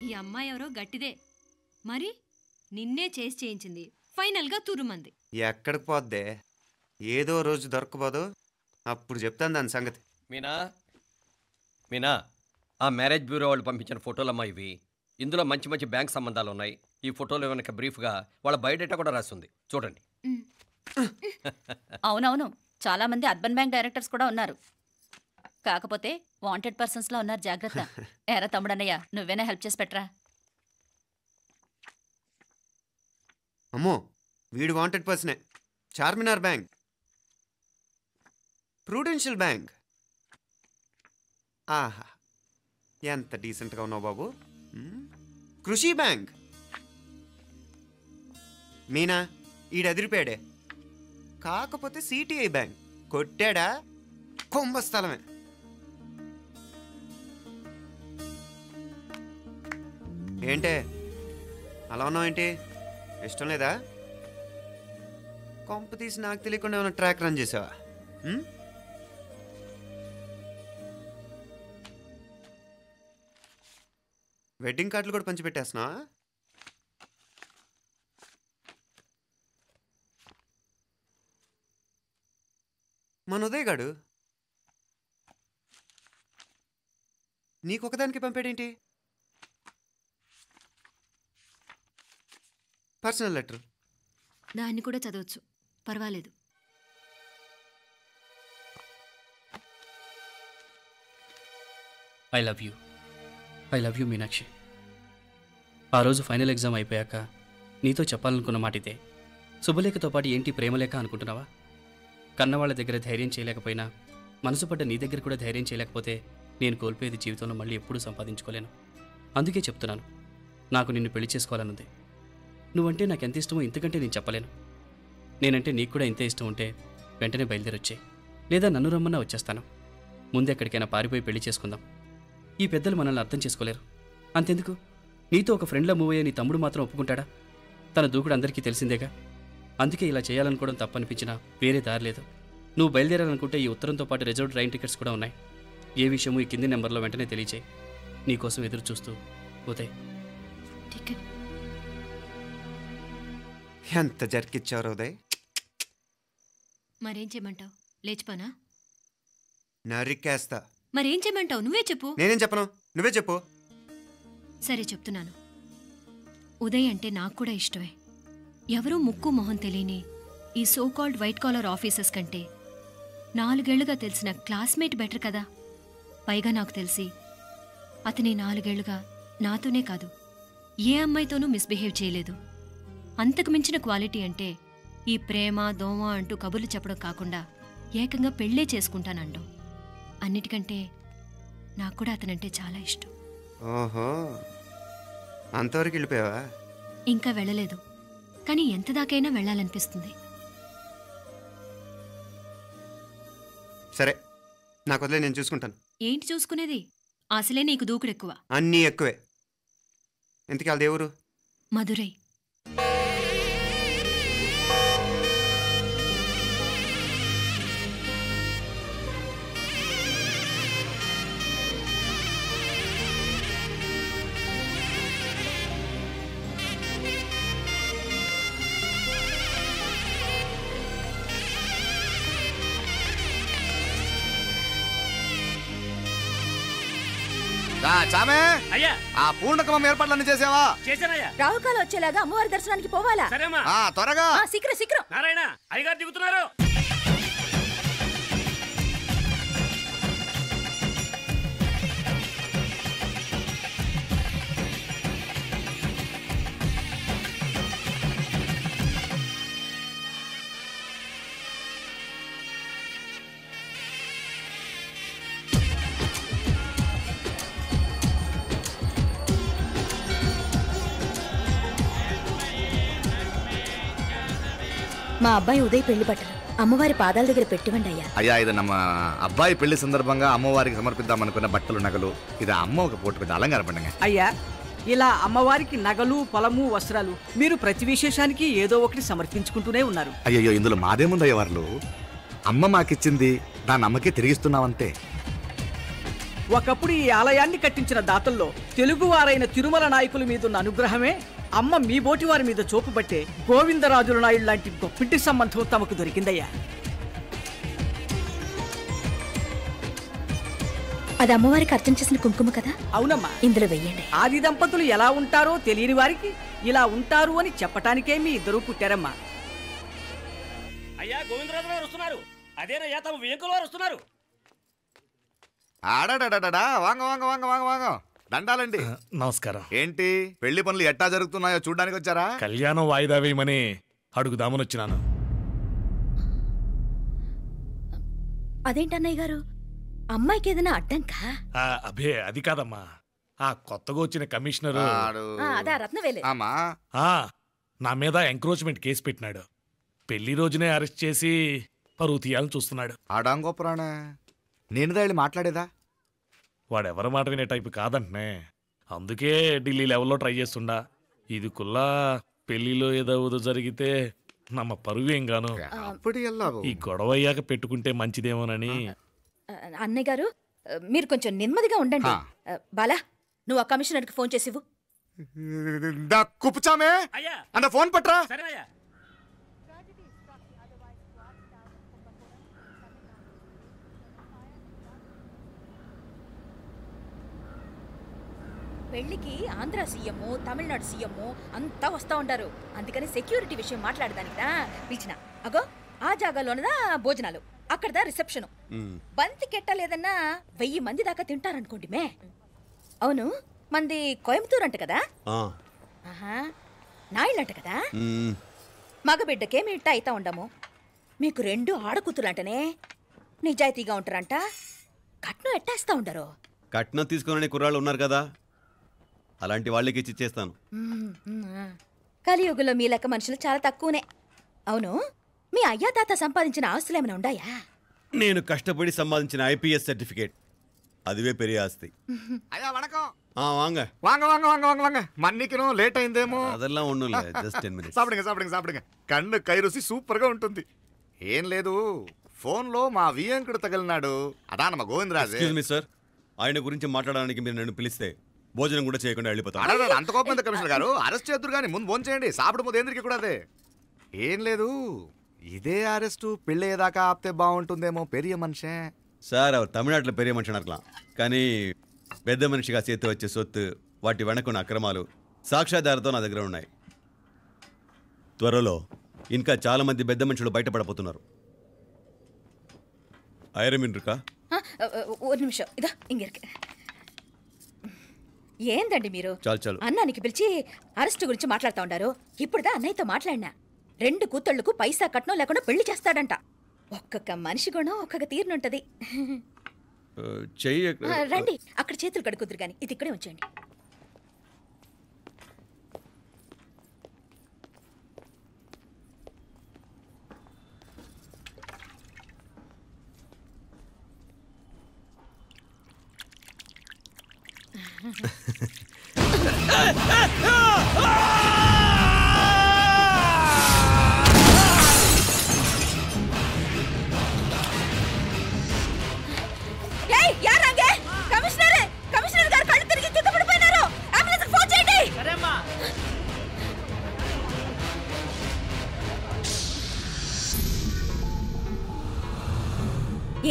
ఈ అమ్మాయి ఎవరో గట్టిదే మరి నిన్నే చేసి చేయించింది ఫైనల్గా తురుమంది. ఎక్కడికి పోద్దే ఏదో రోజు దొరకపోదు అప్పుడు చెప్తాను దాని సంగతి. మీనా మీనా ఆ మ్యారేజ్ బ్యూరో వాళ్ళు పంపించిన ఫోటోలమ్మా ఇవి. ఇందులో మంచి మంచి బ్యాంక్ సంబంధాలు ఉన్నాయి. ఈ ఫోటోలు వెనక బ్రీఫ్గా వాళ్ళ బయోడేటా కూడా రాస్తుంది చూడండి. అవునవును, చాలా మంది అర్బన్ బ్యాంక్ డైరెక్టర్స్ కూడా ఉన్నారు. కాకపోతే వాంటెడ్ పర్సన్స్ లో ఉన్నారు, జాగ్రత్త. ఎరా తమ్ముడన్నయ్య, నువ్వేనా హెల్ప్ చేసి పెట్టరా? అమ్మో వీడు వాంటెడ్ పర్సనే. Charminar bank, prudential bank. ఆహా ఎంత డీసెంట్గా ఉన్నావు బాబు. కృషి బ్యాంక్. మీనా ఈడు ఎదిరిపోయాడే. కాకపోతే సిటిఐ బ్యాంక్ కొట్టాడా కుంభస్థలమే. ఏంటే అలా ఉన్నావు ఏంటి? ఇష్టం లేదా? కొంప తీసి నాకు తెలియకుండా ఏమైనా ట్రాక్ రన్ చేసావా? వెడ్డింగ్ కార్డులు కూడా పంచిపెట్టేస్తున్నా. మన ఉదయ్ గాడు నీకొకదానికి పంపాడేంటి? Personal letter. దాన్ని కూడా చదవచ్చు, పర్వాలేదు. I love you Meenakshi. ఆ రోజు ఫైనల్ ఎగ్జామ్ అయిపోయాక నీతో చెప్పాలనుకున్న మాట ఇదే. శుభలేఖతో పాటు ఏంటి ప్రేమలేఖ అనుకుంటున్నావా? కన్నవాళ్ళ దగ్గర ధైర్యం చేయలేకపోయినా మనసు పడ్డ నీ దగ్గర కూడా ధైర్యం చేయలేకపోతే నేను కోల్పోయేది జీవితంలో మళ్ళీ ఎప్పుడూ సంపాదించుకోలేను. అందుకే చెప్తున్నాను, నాకు నిన్ను పెళ్లి చేసుకోవాలనుంది. నువ్వంటే నాకు ఎంత ఇష్టమో ఇంతకంటే నేను చెప్పలేను. నేనంటే నీకు కూడా ఇంతే ఇష్టం ఉంటే వెంటనే బయలుదేరొచ్చాయి, లేదా నన్ను రమ్మన్నా వచ్చేస్తాను. ముందు ఎక్కడికైనా పారిపోయి పెళ్లి చేసుకుందాం. ఈ పెద్దలు మనల్ని అర్థం చేసుకోలేరు. అంతెందుకు, నీతో ఒక ఫ్రెండ్లా మూవ్ అయ్యే నీ తమ్ముడు మాత్రం ఒప్పుకుంటాడా? తన దూకుడు అందరికీ తెలిసిందేగా. అందుకే ఇలా చేయాలనుకోవడం తప్పనిపించినా వేరే దారి లేదు. నువ్వు బయలుదేరాలనుకుంటే ఈ ఉత్తరంతో పాటు రిజర్వ్ ట్రైన్ టికెట్స్ కూడా ఉన్నాయి. ఏ విషయమూ ఈ కింది నెంబర్లో వెంటనే తెలియచేయి. నీకోసం ఎదురు చూస్తూ ఉదయ్. ఎంత జరికిచ్చారు ఉదయ్. మరేం చేయమంటావు? లేచిపోనా? నరికేస్తా. మరేం చేయమంటావు? నువ్వే చెప్పు. నేనేం చెప్పను, నువ్వే చెప్పు. సరే చెప్తున్నాను. ఉదయ్ అంటే నాకు కూడా ఇష్టమే. ఎవరూ ముక్కు మొహం తెలియని ఈ సోకాల్డ్ వైట్ కాలర్ ఆఫీసర్స్ కంటే 4 ఏళ్లుగా తెలిసిన క్లాస్మేట్ బెటర్ కదా. పైగా నాకు తెలిసి అతని 4 ఏళ్లుగా నాతోనే కాదు ఏ అమ్మాయితోనూ మిస్బిహేవ్ చేయలేదు. అంతకు మించిన క్వాలిటీ అంటే ఈ ప్రేమ దోమ అంటూ కబుర్లు చెప్పడం కాకుండా ఏకంగా పెళ్ళే చేసుకుంటానండు. అన్నిటికంటే నాకు కూడా అతనంటే చాలా ఇష్టం. ఓహో, అంతవరకు వెళ్ళిపోయావా? ఇంకా వెళ్ళలేదు, కానీ ఎంత దాకైనా వెళ్ళాలనిపిస్తుంది. సరే నాకు వదిలే, నేను చూసుకుంటాను. ఏంటి చూసుకునేది? అసలే నీకు దూకుడెక్కువ. అన్నీ ఎక్కువే. ఇంతకీ వాళ్ళ దేవురు? మధురై. చామే అయ్యా, ఆ పూర్ణకమం ఏర్పాట్లన్నీ చేసావా? చేశానయ్యా. రాహుకాలు వచ్చేలాగా అమ్మవారి దర్శనానికి పోవాలా? త్వరగా శీఘ్రం. నారాయణ అయ్యగారు దిగుతున్నారు. మా అబ్బాయి ఉదయ్ పెళ్లి బట్టలు అమ్మవారి పాదాల దగ్గర పెట్టివండి అయ్యా. అయ్యా, ఇది నమ్మ అబ్బాయి పెళ్లి సందర్భంగా అమ్మవారికి సమర్పిద్దాం అనుకున్న బట్టలు నగలు. ఇది అమ్మ ఒక పూట పెద్ద అలంకార పండుగ. అయ్యా, ఇలా అమ్మవారికి నగలు పొలము వస్త్రాలు మీరు ప్రతి విశేషానికి ఏదో ఒకటి సమర్పించుకుంటూనే ఉన్నారు. అయ్యో, ఇందులో మాదేముందయ్య వాళ్ళు. అమ్మ మాకిచ్చింది దాన్ని అమ్మకే తిరిగిస్తున్నావంతే. ఒకప్పుడు ఈ ఆలయాన్ని కట్టించిన దాతల్లో తెలుగువారైన తిరుమల నాయకుల మీదున్న అనుగ్రహమే అమ్మ మీ బోటి వారి మీద చూపుబట్టే గోవిందరాజుల నాయుడు లాంటి గొప్పింటి సంబంధం తమకు దొరికిందయ్యా. అది అమ్మవారికి అర్చన చేసిన కుంకుమ కదా? అవునమ్మా. ఇందులో వెయ్యండి. ఆది దంపతులు ఎలా ఉంటారో తెలియని వారికి ఇలా ఉంటారు అని చెప్పటానికే మీ ఇద్దరు పుట్టారమ్మా. అయ్యా గోవిందరాజు గారు వస్తున్నారు. అదేనయ్యా తమ వెంకుల వారు వస్తున్నారు. ఆడాడా వాంగ వాంగ వాంగ వాంగ వాంగ దండాలండి. నమస్కారం. ఏంటి పెళ్లి పనులు ఎట్టా జరుగుతున్నాయో చూడడానికి వచ్చారా? కళ్యాణం వాయిదా వేయమని అడుగుదామని వచ్చినాను. అదేంటన్నయ్య గారు, అమ్మాయికి ఏదైనా అడ్డంకా? అబే అది కాదమ్మా, ఆ కొత్తగా వచ్చిన కమిషనరు అదా రత్నవేలే నా మీద ఎంక్రోచ్మెంట్ కేసు పెట్టినాడు. పెళ్లి రోజునే అరెస్ట్ చేసి పరువు తీయాలని చూస్తున్నాడు. ఆడాంగో ప్రాణ నేను వెళ్ళి మాట్లాడేదా? వాడెవరి మాట వినే టైపు కాదంటనే. అందుకే ఢిల్లీ లెవెల్లో ట్రై చేస్తుండా. ఇది కుల్లా పెళ్లిలో ఏదో జరిగితే నమ్మ పరువేం గాను. ఈ గొడవ అయ్యాక పెట్టుకుంటే మంచిదేమోనని. అన్నయ్య గారు మీరు కొంచెం నెమ్మదిగా ఉండండి. బాలా, నువ్వు ఆ కమిషనర్కి ఫోన్ చేసివు. కుప్పుచామే అన్న ఫోన్ పట్రా. పెళ్లికి ఆంధ్ర సీఎం, తమిళనాడు సీఎం అంతా వస్తా ఉంటారు. అందుకని సెక్యూరిటీ విషయం మాట్లాడడానికి పిలిచిన. అగో ఆ జాగాలోనదా భోజనాలు, అక్కడదా రిసెప్షన్. బంతి కెట్టలేదన్నా 1000 మంది దాకా తింటారనుకోండి మే. అవును, మంది కోయంబత్తూర్ అంట కదా? నాయుళ్ళంట కదా? మగబిడ్డకే మీ ఇట్ట అయితా ఉండము. మీకు 2 ఆడకూతులంటనే నిజాయితీగా ఉంటారంట. కట్నం ఎట్టేస్తా ఉండరు. కట్నం తీసుకునే కుర్రాళ్ళు ఉన్నారు కదా, అలాంటి వాళ్ళకి ఇచ్చేస్తాను. కలియుగంలో మీ లెక్క మనుషులు చాలా తక్కువనే. అవును, మీ అయ్యా తాత సంపాదించిన ఆస్తులు ఏమైనా ఉన్నాయా? నేను కష్టపడి సంపాదించిన ఐపీఎస్ సర్టిఫికేట్, అదివే పెరిగే ఆస్తి. అయ్యా వణకం. వాంగ వాంగ వాంగ వాంగ వాంగ వాంగ మన్నికిను లేట్ అయిందేమో. అదెல்லாம் ఒన్నుం లేదు, జస్ట్ 10 minutes. సాపిడుగా కన్ను కైరుసి సూపర్ గా ఉంటుంది. ఏం లేదు, ఫోన్ లో మా వియంకుడు తగిలినాడు. అదా నమ్మ గోవిందరాజు. ఎక్స్క్యూజ్ మీ సార్, ఆయన గురించి మాట్లాడడానికి మీరు నన్ను పిలిస్తే భోజనం కూడా చేయకుండా వెళ్ళిపోతాను. అంత కోపం కమిషనర్ గారు, అరెస్ట్ చేద్దరు కానీ ముందు ఫోన్ చేయండి. సాపిడు ముందు ఎందుకు కూడా అదే. ఏం లేదు, ఇదే అరెస్టు పెళ్ళేదాకా ఆపితే బాగుంటుందేమో. పెరియ మనిషే సార్, அவர் తమిళనాడులో పెరియ మనిషి అనర్కలాం, కానీ పెద్ద మనిషిగా చేతి వచ్చే సొత్తు, వాటి వెనకున్న అక్రమాలు సాక్ష్యాధారతో నా దగ్గర ఉన్నాయి. త్వరలో ఇంకా చాలా మంది పెద్ద మనుషులు బయటపడబోతున్నారు. ఐరమిన్రుకా ఒక నిమిషం ఇదా ఇంగిరికి. ఏందండి మీరు చాలు అన్నానికి పిలిచి అరెస్ట్ గురించి మాట్లాడుతూ ఉండారు. ఇప్పుడుదా అన్నయ్యతో మాట్లాడినా 2 కూతుళ్లకు పైసా కట్నం లేకుండా పెళ్లి చేస్తాడంట. ఒక్కొక్క మనిషి గుణం ఒక్కొక్క తీరునుంటది. రండి, అక్కడ చేతులు కడుకుదురు గాని ఇది ఇక్కడే ఉంచండి. కమిషనర్ గారు కళ్ళు తిరిగి కింద పడిపోయినారు. అంబులెన్స్ ఫోన్ చేయండి.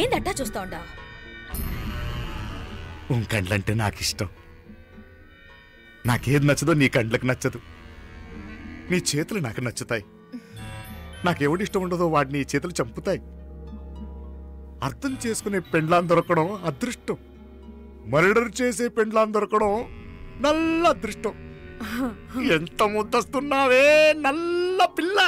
ఏందట్టా చూస్తా ఉండా? కండ్లంటే నాకు ఇష్టం. నాకేది నచ్చదో నీ కండ్లకు నచ్చదు. నీ చేతులు నాకు నచ్చుతాయి. నాకెవడి ఇష్టం ఉండదో వాడు నీ చేతులు చంపుతాయి. అర్థం చేసుకునే పెండ్లాం దొరకడం అదృష్టం. మర్డర్ చేసే పెండ్లాం దొరకడం నల్ల అదృష్టం. ఎంత ముద్దస్తున్నావే నల్ల పిల్ల.